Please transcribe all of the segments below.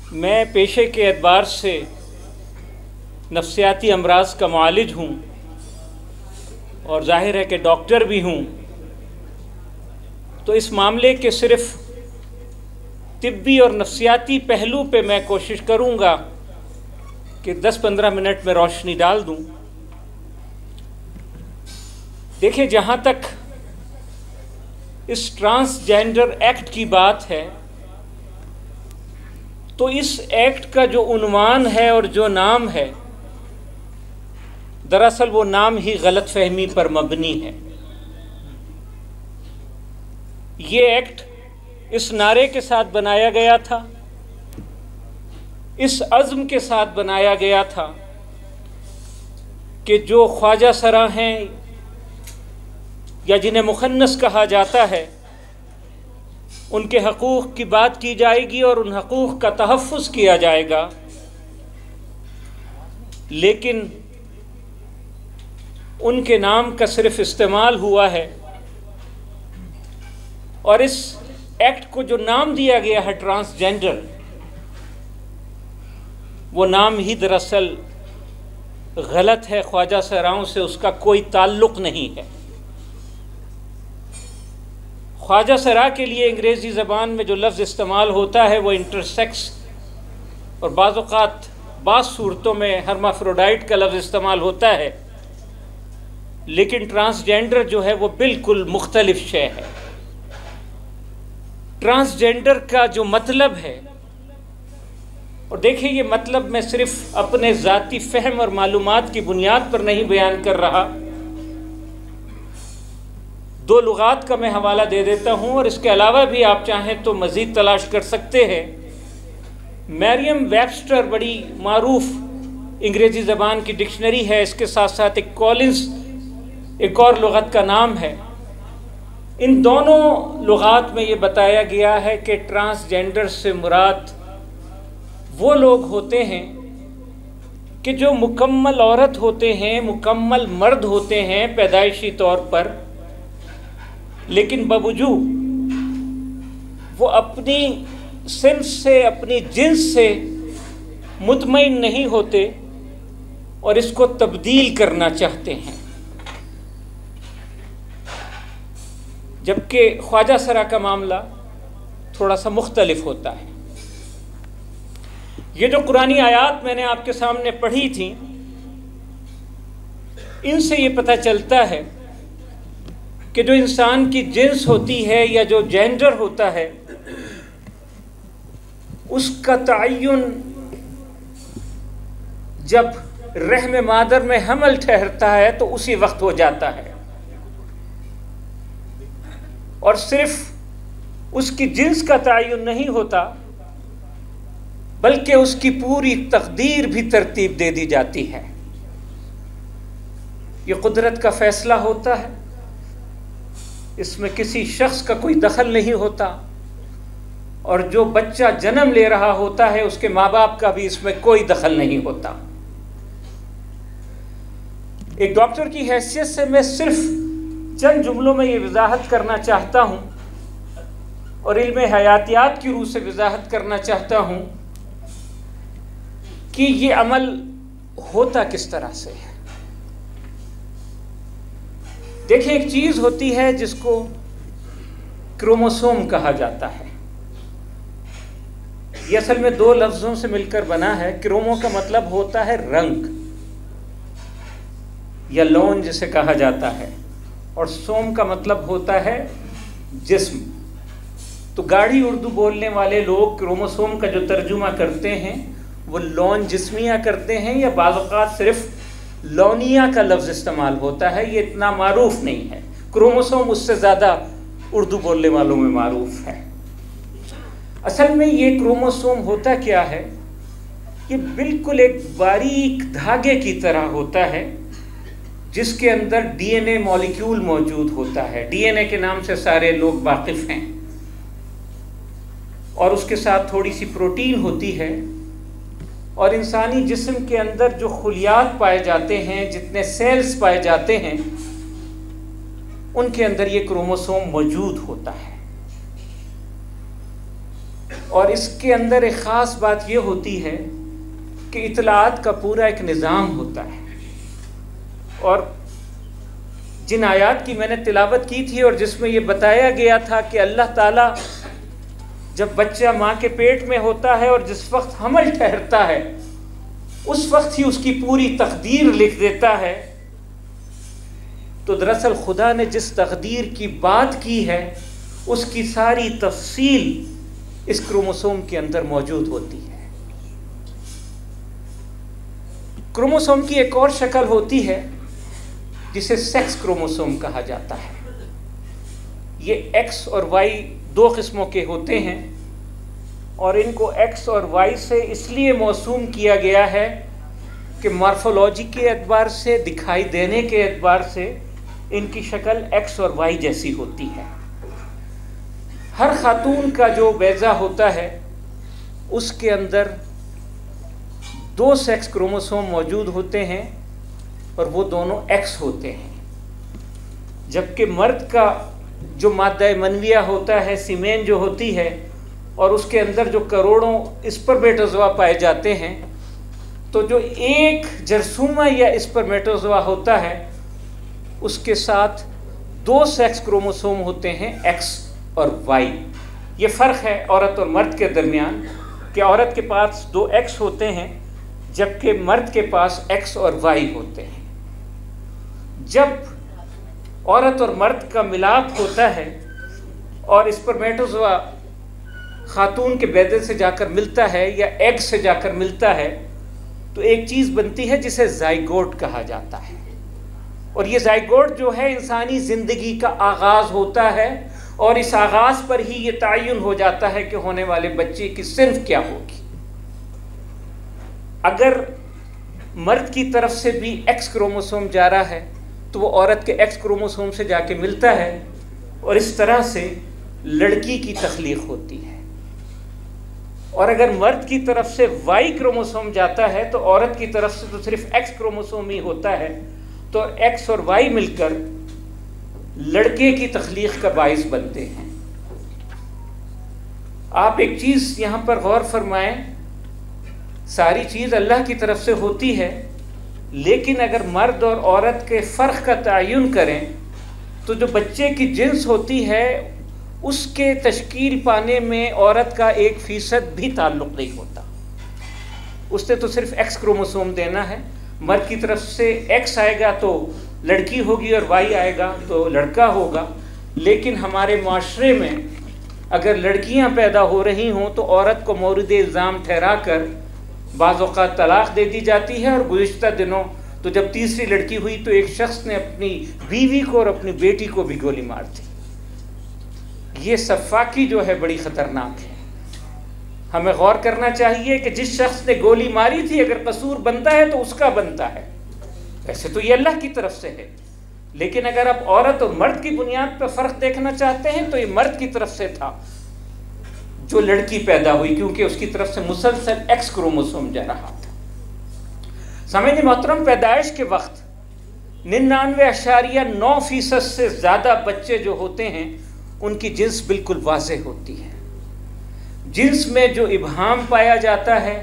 मैं पेशे के एतबार से नफ्सियाती अमराज का मुआलिज हूँ और जाहिर है कि डॉक्टर भी हूँ। तो इस मामले के सिर्फ तिब्बी और नफ्सियाती पहलू पे मैं कोशिश करूँगा कि 10-15 मिनट में रोशनी डाल दूँ। देखिए, जहाँ तक इस ट्रांसजेंडर एक्ट की बात है तो इस एक्ट का जो उन्वान है और जो नाम है, दरअसल वो नाम ही गलतफहमी पर मबनी है। ये एक्ट इस नारे के साथ बनाया गया था, इस अज़्म के साथ बनाया गया था कि जो ख्वाजा सरा हैं या जिन्हें मुखन्नस कहा जाता है, उनके हकूक़ की बात की जाएगी और उन हकूक़ का तहफ़्फ़ुज़ किया जाएगा। लेकिन उनके नाम का सिर्फ इस्तेमाल हुआ है और इस एक्ट को जो नाम दिया गया है ट्रांसजेंडर, वो नाम ही दरअसल गलत है। ख्वाजा सराओं से उसका कोई ताल्लुक़ नहीं है। ख्वाजा सरा के लिए अंग्रेज़ी ज़बान में जो लफ्ज़ इस्तेमाल होता है वो इंटरसेक्स और बाज़ औक़ात बाज़ सूरतों में हर्माफ्रोडाइट का लफ्ज़ इस्तेमाल होता है, लेकिन ट्रांसजेंडर जो है वो बिल्कुल मुख्तलिफ शय है। ट्रांसजेंडर का जो मतलब है, और देखिए ये मतलब मैं सिर्फ अपने ज़ाती फ़हम और मालूमात की बुनियाद पर नहीं बयान कर रहा। 2 लुगात का मैं हवाला दे देता हूँ और इसके अलावा भी आप चाहें तो मज़ीद तलाश कर सकते हैं। मैरियम वेबस्टर बड़ी मारूफ अंग्रेज़ी ज़बान की डिक्शनरी है, इसके साथ साथ एक कॉलिंस एक और लुगत का नाम है। इन दोनों लुगात में ये बताया गया है कि ट्रांसजेंडर से मुराद वो लोग होते हैं कि जो मुकम्मल औरत होते हैं, मुकम्मल मर्द होते हैं पैदाइशी तौर पर, लेकिन बावजूद वो अपनी सिंफ से, अपनी जिन्स से मुतमईन नहीं होते और इसको तब्दील करना चाहते हैं। जबकि ख्वाजा सरा का मामला थोड़ा सा मुख्तलिफ होता है। ये जो कुरानी आयात मैंने आपके सामने पढ़ी थी, इनसे ये पता चलता है कि जो इंसान की जिन्स होती है या जो जेंडर होता है, उसका तयन जब रहम मादर में हमल ठहरता है तो उसी वक्त हो जाता है और सिर्फ उसकी जिन्स का तयन नहीं होता बल्कि उसकी पूरी तकदीर भी तरतीब दे दी जाती है। ये कुदरत का फैसला होता है, इसमें किसी शख्स का कोई दखल नहीं होता और जो बच्चा जन्म ले रहा होता है उसके माँ बाप का भी इसमें कोई दखल नहीं होता। एक डॉक्टर की हैसियत से मैं सिर्फ चंद जुमलों में ये वजाहत करना चाहता हूँ और इल्म हयातियात की रूह से वजाहत करना चाहता हूँ कि ये अमल होता किस तरह से है। देखिए, एक चीज़ होती है जिसको क्रोमोसोम कहा जाता है। ये असल में 2 लफ्ज़ों से मिलकर बना है। क्रोमो का मतलब होता है रंग या लौन जिसे कहा जाता है, और सोम का मतलब होता है जिस्म। तो गाढ़ी उर्दू बोलने वाले लोग क्रोमोसोम का जो तर्जुमा करते हैं वो लौन जिस्मिया करते हैं, या बाज़ औक़ात सिर्फ लौनिया का लफ्ज़ इस्तेमाल होता है। ये इतना मारूफ नहीं है। क्रोमोसोम उससे ज़्यादा उर्दू बोलने वालों में मारूफ है। असल में ये क्रोमोसोम होता क्या है, ये बिल्कुल एक बारीक धागे की तरह होता है जिसके अंदर डीएनए मॉलिक्यूल मौजूद होता है। डीएनए के नाम से सारे लोग वाकिफ़ हैं, और उसके साथ थोड़ी सी प्रोटीन होती है। और इंसानी जिस्म के अंदर जो खुलियात पाए जाते हैं, जितने सेल्स पाए जाते हैं, उनके अंदर ये क्रोमोसोम मौजूद होता है। और इसके अंदर एक ख़ास बात ये होती है कि इतलात का पूरा एक निज़ाम होता है। और जिन आयात की मैंने तिलावत की थी और जिसमें ये बताया गया था कि अल्लाह ताला जब बच्चा माँ के पेट में होता है और जिस वक्त हमल ठहरता है उस वक्त ही उसकी पूरी तकदीर लिख देता है, तो दरअसल खुदा ने जिस तकदीर की बात की है उसकी सारी तफसील इस क्रोमोसोम के अंदर मौजूद होती है। क्रोमोसोम की एक और शक्ल होती है जिसे सेक्स क्रोमोसोम कहा जाता है। ये एक्स और वाई दो किस्मों के होते हैं और इनको एक्स और वाई से इसलिए मौसूम किया गया है कि मॉर्फोलॉजी के एतबार से, दिखाई देने के एतबार से इनकी शक्ल एक्स और वाई जैसी होती है। हर खातून का जो बैज़ा होता है उसके अंदर दो सेक्स क्रोमोसोम मौजूद होते हैं और वो दोनों एक्स होते हैं, जबकि मर्द का जो मादा मनविया होता है, सीमेन जो होती है, और उसके अंदर जो करोड़ों स्पर्मेटोज़ोआ पाए जाते हैं, तो जो एक जरसूमा या स्पर्मेटोज़ोआ होता है उसके साथ दो सेक्स क्रोमोसोम होते हैं, एक्स और वाई। ये फ़र्क है औरत और मर्द के दरमियान कि औरत के पास दो एक्स होते हैं जबकि मर्द के पास एक्स और वाई होते हैं। जब औरत और मर्द का मिलाप होता है और स्पर्मेटोज़ोआ खातून के बैदे से जाकर मिलता है या एग से जाकर मिलता है तो एक चीज़ बनती है जिसे ज़ाइगोट कहा जाता है। और ये ज़ाइगोट जो है इंसानी ज़िंदगी का आगाज़ होता है और इस आगाज़ पर ही ये तयन हो जाता है कि होने वाले बच्चे की सिन्फ क्या होगी। अगर मर्द की तरफ से भी एक्स क्रोमोसोम जा रहा है तो वो औरत के एक्स क्रोमोसोम से जाके मिलता है और इस तरह से लड़की की तख्लीक होती है। और अगर मर्द की तरफ से वाई क्रोमोसोम जाता है तो औरत की तरफ से तो सिर्फ एक्स क्रोमोसोम ही होता है, तो एक्स और वाई मिलकर लड़के की तख्लीक का बाइस बनते हैं। आप एक चीज़ यहाँ पर गौर फरमाएं, सारी चीज़ अल्लाह की तरफ से होती है, लेकिन अगर मर्द और औरत के फ़र्क का तयन करें तो जो बच्चे की जिन्स होती है उसके तश्कील पाने में औरत का 1% भी ताल्लुक़ नहीं होता। उसने तो सिर्फ एक्स क्रोमोसोम देना है। मर्द की तरफ से एक्स आएगा तो लड़की होगी और वाई आएगा तो लड़का होगा। लेकिन हमारे माशरे में अगर लड़कियां पैदा हो रही हों तो औरत को मौरिद इल्ज़ाम ठहरा कर बाज़ औक़ात तलाक़ दे दी जाती है। और गुज़िश्ता दिनों तो जब तीसरी लड़की हुई तो एक शख्स ने अपनी बीवी को और अपनी बेटी को भी गोली मार दी। ये सफ़ाकी जो है बड़ी ख़तरनाक है। हमें गौर करना चाहिए कि जिस शख्स ने गोली मारी थी अगर कसूर बनता है तो उसका बनता है, वैसे तो ये अल्लाह की तरफ से है। लेकिन अगर आप औरत और मर्द की बुनियाद पर फ़र्क देखना चाहते हैं तो ये मर्द की तरफ से था जो लड़की पैदा हुई, क्योंकि उसकी तरफ से मुसलसल एक्स क्रोमोसोम जा रहा था। सामईन मोहतरम, पैदाइश के वक्त 99.9% से ज़्यादा बच्चे जो होते हैं उनकी जिन्स बिल्कुल वाज़ेह होती है। जिन्स में जो इबहाम पाया जाता है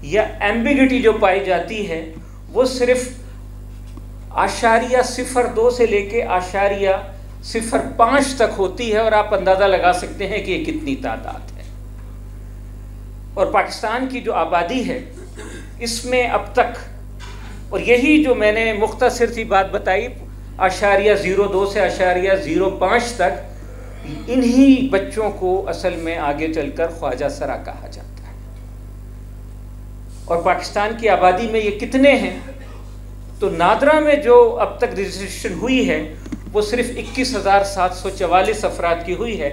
या एम्बिगिटी जो पाई जाती है वो सिर्फ आशारिया 0.2 से लेके आशारिया 0.5 तक होती है और आप अंदाज़ा लगा सकते हैं कि ये कितनी तादाद है। और पाकिस्तान की जो आबादी है इसमें अब तक, और यही जो मैंने मुख्तसर सी बात बताई, आशारिया 0.2 से आशारिया 0.5 तक, इन्हीं बच्चों को असल में आगे चलकर ख्वाजा सरा कहा जाता है। और पाकिस्तान की आबादी में ये कितने हैं तो नादरा में जो अब तक रजिस्ट्रेशन हुई है वो सिर्फ 21,744 अफराद की हुई है।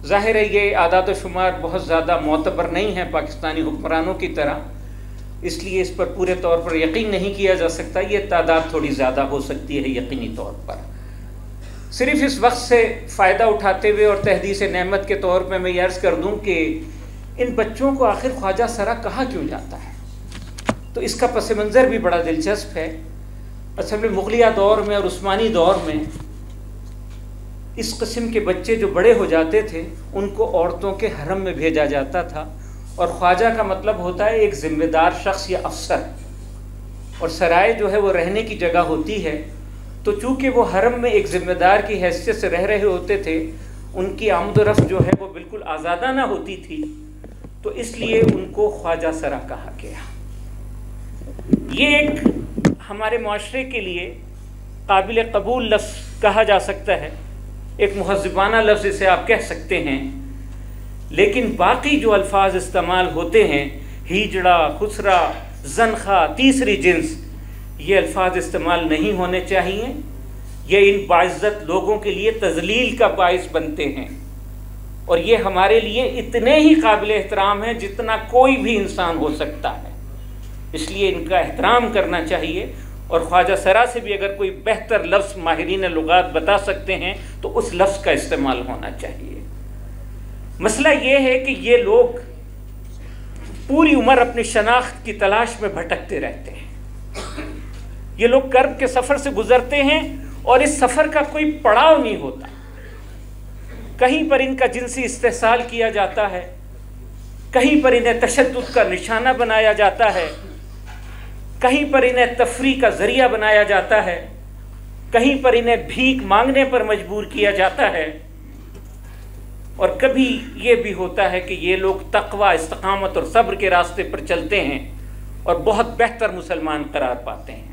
ज़ाहिर है ये आदाद शुमार बहुत ज़्यादा मोतबर नहीं है पाकिस्तानी हुक्मरानों की तरह, इसलिए इस पर पूरे तौर पर यकीन नहीं किया जा सकता। ये तादाद थोड़ी ज़्यादा हो सकती है यकीनी तौर पर। सिर्फ इस वक्त से फ़ायदा उठाते हुए और तहदीस नेमत के तौर पर मैं अर्ज़ कर दूं कि इन बच्चों को आखिर ख्वाजा सरा कहा क्यों जाता है, तो इसका पस मंज़र भी बड़ा दिलचस्प है। असल में मुग़लिया दौर में और उस्मानी दौर में इस किस्म के बच्चे जो बड़े हो जाते थे उनको औरतों के हरम में भेजा जाता था और ख्वाजा का मतलब होता है एक ज़िम्मेदार शख्स या अफसर, और सराय जो है वो रहने की जगह होती है। तो चूँकि वो हरम में एक ज़िम्मेदार की हैसियत से रह रहे होते थे, उनकी आमदोरफ्त जो है वो बिल्कुल आज़ादाना होती थी, तो इसलिए उनको ख्वाजा सरा कहा गया। ये एक हमारे माशरे के लिए काबिल कबूल लफ्ज़ कहा जा सकता है, एक मुहज़्ज़बाना लफ्ज़ इसे आप कह सकते हैं। लेकिन बाकी जो अल्फाज इस्तेमाल होते हैं, हिजड़ा, खुसरा, ज़नख़ा, तीसरी जिन्स, ये अल्फाज इस्तेमाल नहीं होने चाहिए। ये इन बाइज़्ज़त लोगों के लिए तज़लील का बाइस बनते हैं, और ये हमारे लिए इतने ही काबिल एहतराम हैं जितना कोई भी इंसान हो सकता है। इसलिए इनका एहतराम करना चाहिए। और ख्वाजा सरा से भी अगर कोई बेहतर लफ्ज़ माहिरीन लुगात बता सकते हैं तो उस लफ्ज़ का इस्तेमाल होना चाहिए। मसला ये है कि ये लोग पूरी उम्र अपनी शनाख्त की तलाश में भटकते रहते हैं। ये लोग कर्ब के सफ़र से गुजरते हैं और इस सफ़र का कोई पड़ाव नहीं होता। कहीं पर इनका जिनसी इस्तेहसाल किया जाता है, कहीं पर इन्हें तशद्दुद का निशाना बनाया जाता है, कहीं पर इन्हें तफरी का ज़रिया बनाया जाता है, कहीं पर इन्हें भीख मांगने पर मजबूर किया जाता है, और कभी ये भी होता है कि ये लोग तक़वा, इस्तिक़ामत और सब्र के रास्ते पर चलते हैं और बहुत बेहतर मुसलमान करार पाते हैं।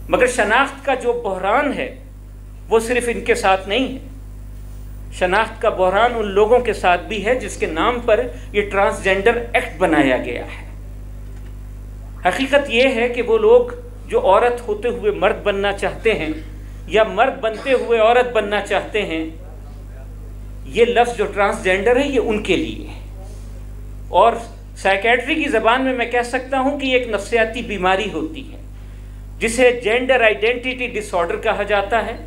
मगर शनाख्त का जो बहरान है वो सिर्फ इनके साथ नहीं है। शनाख्त का बहरान उन लोगों के साथ भी है जिसके नाम पर ये ट्रांसजेंडर एक्ट बनाया गया है। हकीकत ये है कि वो लोग जो औरत होते हुए मर्द बनना चाहते हैं या मर्द बनते हुए औरत बनना चाहते हैं, ये लफ्ज़ जो ट्रांसजेंडर है ये उनके लिए है। और साइकेट्री की ज़बान में मैं कह सकता हूँ कि एक नफ्सियाती बीमारी होती है जिसे जेंडर आइडेंटिटी डिसऑर्डर कहा जाता है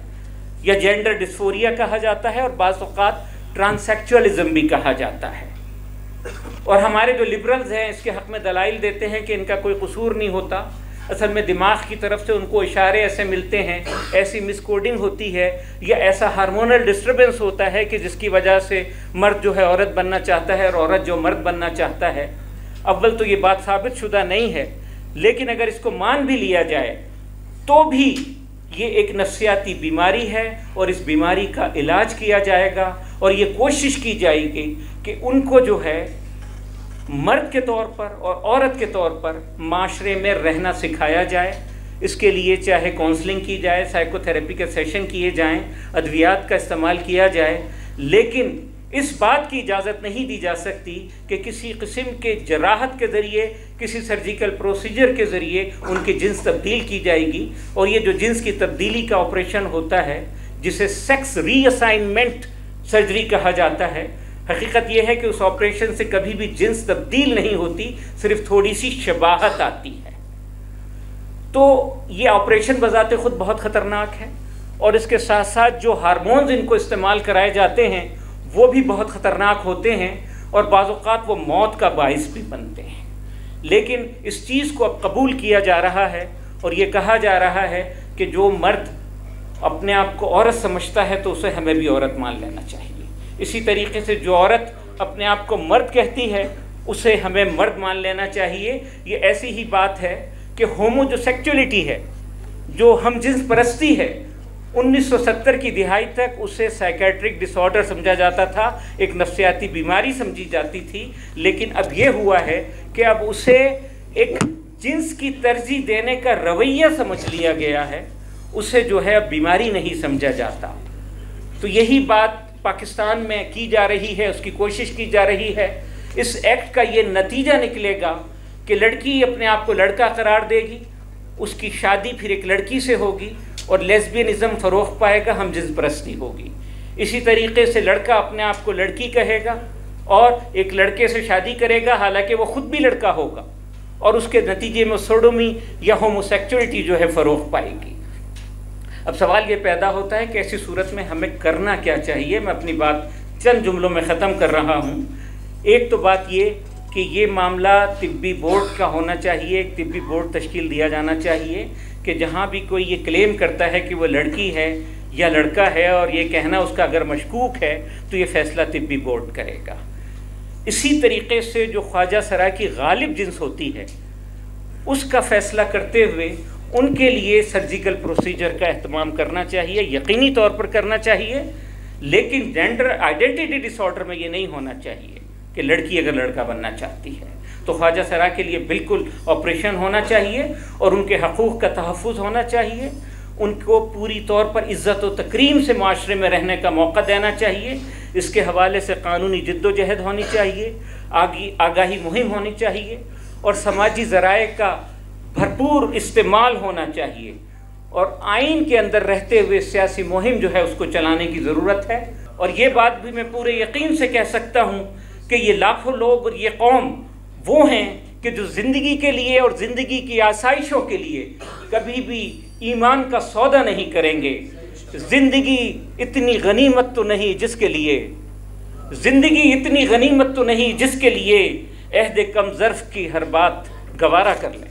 या जेंडर डिस्फोरिया कहा जाता है, और बाज़ औक़ात ट्रांससेक्सुअलिज़म भी कहा जाता है। और हमारे जो लिबरल्स हैं इसके हक़ में दलाइल देते हैं कि इनका कोई कसूर नहीं होता। असल में दिमाग की तरफ से उनको इशारे ऐसे मिलते हैं, ऐसी मिसकोडिंग होती है या ऐसा हार्मोनल डिस्टर्बेंस होता है कि जिसकी वजह से मर्द जो है औरत बनना चाहता है और औरत जो मर्द बनना चाहता है। अव्वल तो ये बात साबित शुदा नहीं है, लेकिन अगर इसको मान भी लिया जाए तो भी ये एक नफ्सियाती बीमारी है और इस बीमारी का इलाज किया जाएगा, और ये कोशिश की जाएगी कि उनको जो है मर्द के तौर पर और औरत के तौर पर माशरे में रहना सिखाया जाए। इसके लिए चाहे काउंसलिंग की जाए, साइकोथेरेपी के सेशन किए जाएं, अद्वियात का इस्तेमाल किया जाए, लेकिन इस बात की इजाज़त नहीं दी जा सकती कि किसी किस्म के जराहत के ज़रिए, किसी सर्जिकल प्रोसीजर के ज़रिए उनकी जिन्स तब्दील की जाएगी। और ये जो जिन्स की तब्दीली का ऑपरेशन होता है जिसे सेक्स रीअसाइनमेंट सर्जरी कहा जाता है, हकीकत यह है कि उस ऑपरेशन से कभी भी जिन्स तब्दील नहीं होती, सिर्फ थोड़ी सी शबाहत आती है। तो ये ऑपरेशन बज़ाते ख़ुद बहुत ख़तरनाक है, और इसके साथ साथ जो हार्मोन्स इनको इस्तेमाल कराए जाते हैं वो भी बहुत ख़तरनाक होते हैं, और बाज़ औक़ात वो मौत का बाइस भी बनते हैं। लेकिन इस चीज़ को अब कबूल किया जा रहा है और ये कहा जा रहा है कि जो मर्द अपने आप को औरत समझता है तो उसे हमें भी औरत मान लेना चाहिए। इसी तरीके से जो औरत अपने आप को मर्द कहती है उसे हमें मर्द मान लेना चाहिए। ये ऐसी ही बात है कि होमो जो सेक्चुअलिटी है, जो हम जिन्स परस्ती है, 1970 की दिहाई तक उसे साइकेट्रिक डिसऑर्डर समझा जाता था, एक नफ्सियाती बीमारी समझी जाती थी। लेकिन अब ये हुआ है कि अब उसे एक जिन्स की तरजीह देने का रवैया समझ लिया गया है, उसे जो है अब बीमारी नहीं समझा जाता। तो यही बात पाकिस्तान में की जा रही है, उसकी कोशिश की जा रही है। इस एक्ट का ये नतीजा निकलेगा कि लड़की अपने आप को लड़का करार देगी, उसकी शादी फिर एक लड़की से होगी और लेस्बियनिज़म फ़रोग़ पाएगा, हम जिन्स परस्ती होगी। इसी तरीके से लड़का अपने आप को लड़की कहेगा और एक लड़के से शादी करेगा, हालांकि वो ख़ुद भी लड़का होगा, और उसके नतीजे में सोडोमी या होमोसेक्सुअलिटी जो है फ़रोग़ पाएगी। अब सवाल ये पैदा होता है कि ऐसी सूरत में हमें करना क्या चाहिए। मैं अपनी बात चंद जुमलों में ख़त्म कर रहा हूँ। एक तो बात ये कि ये मामला तिब्बी बोर्ड का होना चाहिए, एक तिब्बी बोर्ड तश्कील दिया जाना चाहिए कि जहाँ भी कोई ये क्लेम करता है कि वो लड़की है या लड़का है और ये कहना उसका अगर मशकूक है तो ये फ़ैसला तिब्बी बोर्ड करेगा। इसी तरीके से जो ख्वाजा सराय की गालिब जिन्स होती है उसका फ़ैसला करते हुए उनके लिए सर्जिकल प्रोसीजर का एहतमाम करना चाहिए, यकीनी तौर पर करना चाहिए। लेकिन जेंडर आइडेंटिटी डिसऑर्डर में ये नहीं होना चाहिए कि लड़की अगर लड़का बनना चाहती है तो ख्वाजा सराय के लिए बिल्कुल ऑपरेशन होना चाहिए और उनके हकूक़ का तहफ़्फ़ुज़ होना चाहिए। उनको पूरी तौर पर इज़्ज़त व तकरीम से माशरे में रहने का मौका देना चाहिए। इसके हवाले से कानूनी जद्दोजहद होनी चाहिए, आगाही मुहिम होनी चाहिए और समाजी ज़राए का भरपूर इस्तेमाल होना चाहिए और आइन के अंदर रहते हुए सियासी मुहिम जो है उसको चलाने की ज़रूरत है। और ये बात भी मैं पूरे यकीन से कह सकता हूँ कि ये लाखों लोग और ये कौम वो हैं कि जो ज़िंदगी के लिए और ज़िंदगी की आसाइशों के लिए कभी भी ईमान का सौदा नहीं करेंगे। ज़िंदगी इतनी गनीमत तो नहीं जिसके लिए ज़िंदगी इतनी गनीमत तो नहीं जिसके लिए अहद कम ज़र्फ़ की हर बात गवारा कर लें।